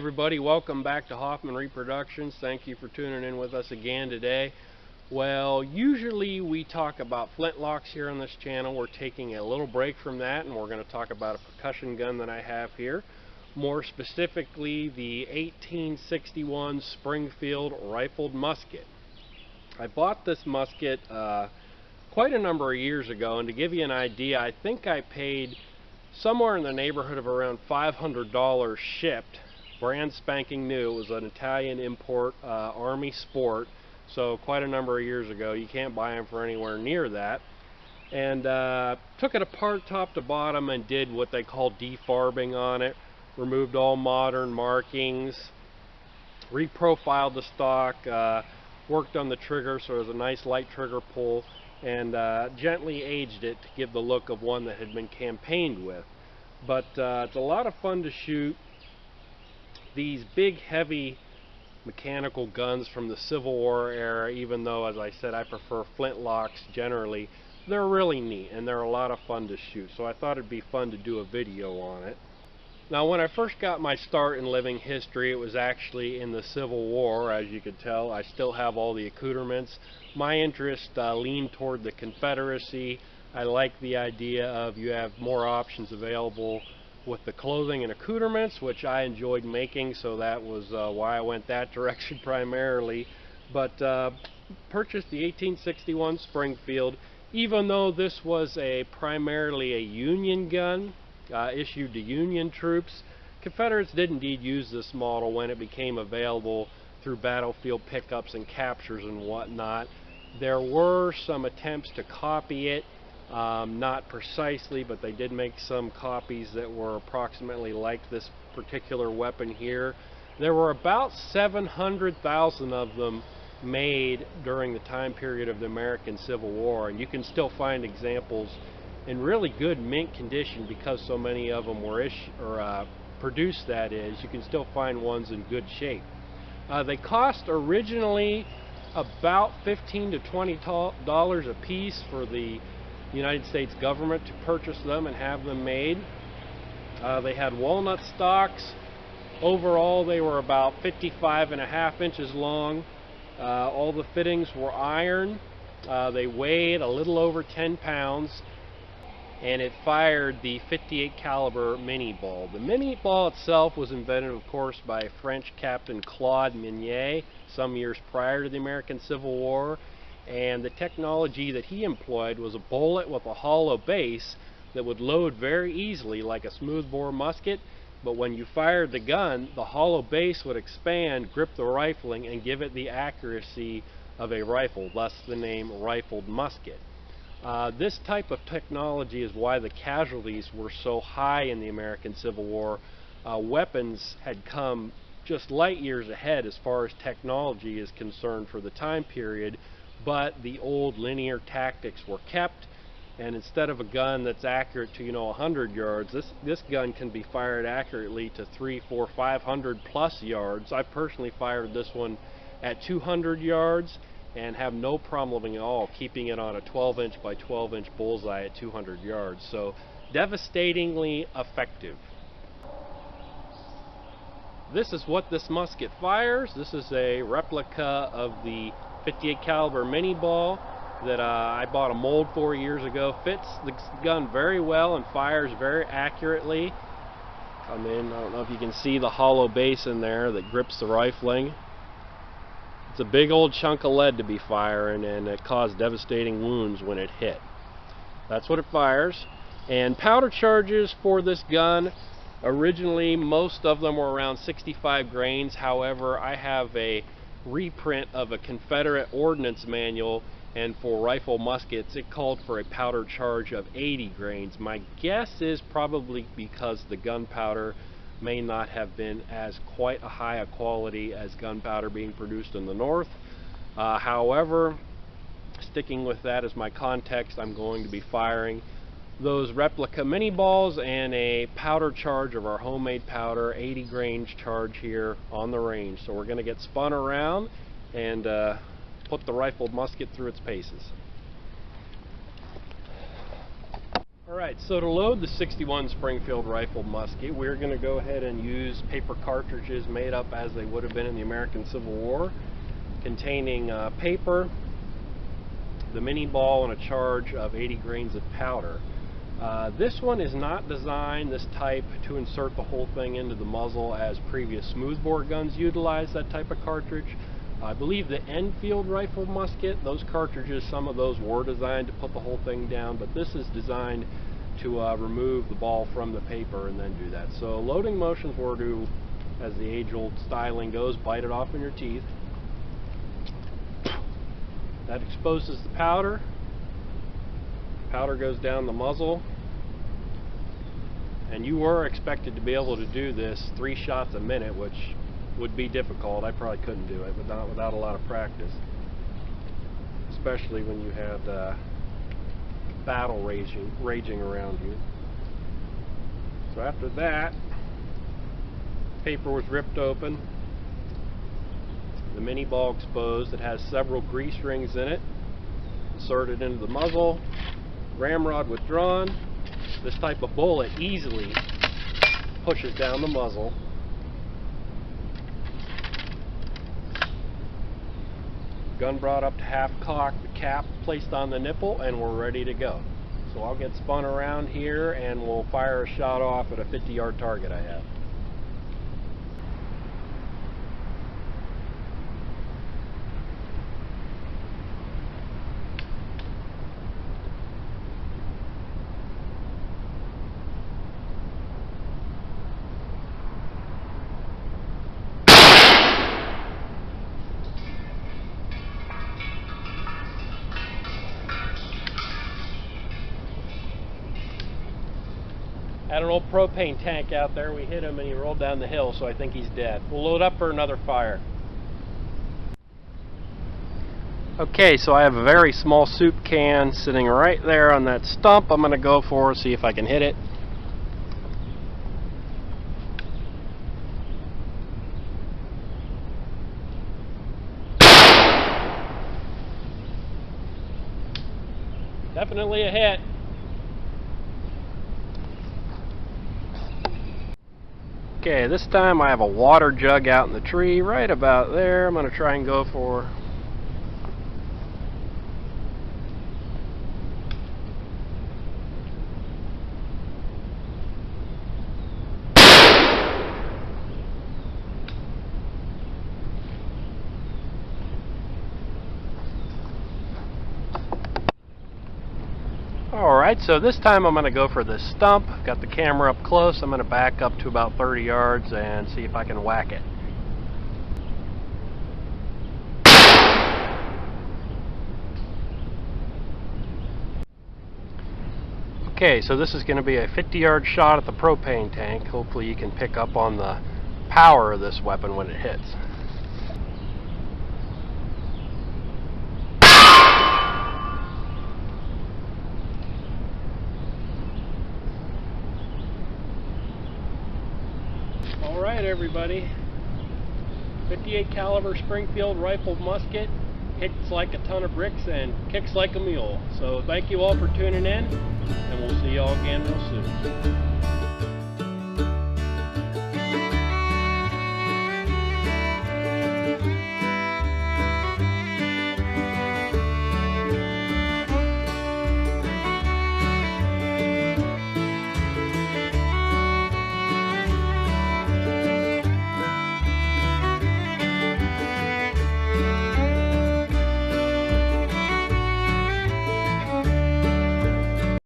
everybody, welcome back to Hoffman Reproductions. Thank you for tuning in with us again today. Well, usually we talk about flintlocks here on this channel. We're taking a little break from that, and we're going to talk about a percussion gun that I have here. More specifically, the 1861 Springfield rifled musket. I bought this musket quite a number of years ago, and to give you an idea, I think I paid somewhere in the neighborhood of around $500 shipped, brand spanking new. It was an Italian import, Army Sport, so quite a number of years ago. You can't buy them for anywhere near that. And took it apart top to bottom and did what they call defarbing on it. Removed all modern markings, reprofiled the stock, worked on the trigger so it was a nice light trigger pull, and gently aged it to give the look of one that had been campaigned with. But it's a lot of fun to shoot. These big heavy mechanical guns from the Civil War era, even though, as I said, I prefer flintlocks generally, they're really neat and they're a lot of fun to shoot, so I thought it'd be fun to do a video on it. Now, when I first got my start in living history, it was actually in the Civil War. As you can tell, I still have all the accoutrements. My interest leaned toward the Confederacy. I like the idea of you have more options available with the clothing and accoutrements, which I enjoyed making, so that was why I went that direction primarily. But purchased the 1861 Springfield, even though this was primarily a Union gun, issued to Union troops. Confederates did indeed use this model when it became available through battlefield pickups and captures and whatnot. There were some attempts to copy it, not precisely, but they did make some copies that were approximately like this particular weapon here. There were about 700,000 of them made during the time period of the American Civil War, and you can still find examples in really good mint condition because so many of them were produced. That is, you can still find ones in good shape. They cost originally about $15 to $20 a piece for the United States government to purchase them and have them made. They had walnut stocks. Overall, they were about 55.5 inches long. All the fittings were iron. They weighed a little over 10 pounds. And it fired the 58 caliber mini ball. The mini ball itself was invented, of course, by French Captain Claude Minier some years prior to the American Civil War, and the technology that he employed was a bullet with a hollow base that would load very easily like a smoothbore musket, but when you fired the gun, the hollow base would expand, grip the rifling, and give it the accuracy of a rifle, thus the name rifled musket. This type of technology is why the casualties were so high in the American Civil War. Weapons had come just light years ahead as far as technology is concerned for the time period, but the old linear tactics were kept, and instead of a gun that's accurate to 100 yards, this gun can be fired accurately to 300, 400, 500 plus yards. I personally fired this one at 200 yards and have no problem at all keeping it on a 12-inch by 12-inch bullseye at 200 yards. So devastatingly effective. This is what this musket fires. This is a replica of the 58 caliber mini ball that I bought a mold for years ago. Fits the gun very well and fires very accurately. I don't know if you can see the hollow base in there that grips the rifling. It's a big old chunk of lead to be firing, and it caused devastating wounds when it hit. That's what it fires. And powder charges for this gun, originally most of them were around 65 grains. However, I have a reprint of a Confederate ordnance manual, and for rifle muskets it called for a powder charge of 80 grains. My guess is probably because the gunpowder may not have been as quite a high a quality as gunpowder being produced in the North. However, sticking with that as my context, I'm going to be firing those replica mini balls and a powder charge of our homemade powder, 80 grains charge here on the range. So we're going to get spun around and put the rifled musket through its paces. Alright, so to load the 61 Springfield rifle musket, we're going to go ahead and use paper cartridges made up as they would have been in the American Civil War, containing paper, the mini ball, and a charge of 80 grains of powder. This one is not designed, this type, to insert the whole thing into the muzzle as previous smoothbore guns utilized that type of cartridge. I believe the Enfield rifle musket, those cartridges, some of those were designed to put the whole thing down, but this is designed to remove the ball from the paper and then do that. So loading motions were to, as the age-old styling goes, bite it off in your teeth. That exposes the powder. Powder goes down the muzzle. And you were expected to be able to do this 3 shots a minute, which would be difficult. I probably couldn't do it without a lot of practice, especially when you had battle raging around you. So after that, paper was ripped open, the mini ball exposed. It has several grease rings in it, inserted into the muzzle, ramrod withdrawn. This type of bullet easily pushes down the muzzle. Gun brought up to half cock, the cap placed on the nipple, and we're ready to go. So I'll get spun around here and we'll fire a shot off at a 50-yard target I have. Had an old propane tank out there. We hit him and he rolled down the hill, so I think he's dead. We'll load up for another fire. Okay, so I have a very small soup can sitting right there on that stump. I'm going to go for it, see if I can hit it. Definitely a hit. Okay, this time I have a water jug out in the tree right about there. I'm going to try and go for. Alright, so this time I'm going to go for this stump. Got the camera up close. I'm going to back up to about 30 yards and see if I can whack it. Okay, so this is going to be a 50-yard shot at the propane tank. Hopefully you can pick up on the power of this weapon when it hits. Alright everybody, 58 caliber Springfield rifle musket hits like a ton of bricks and kicks like a mule. So thank you all for tuning in, and we'll see you all again real soon.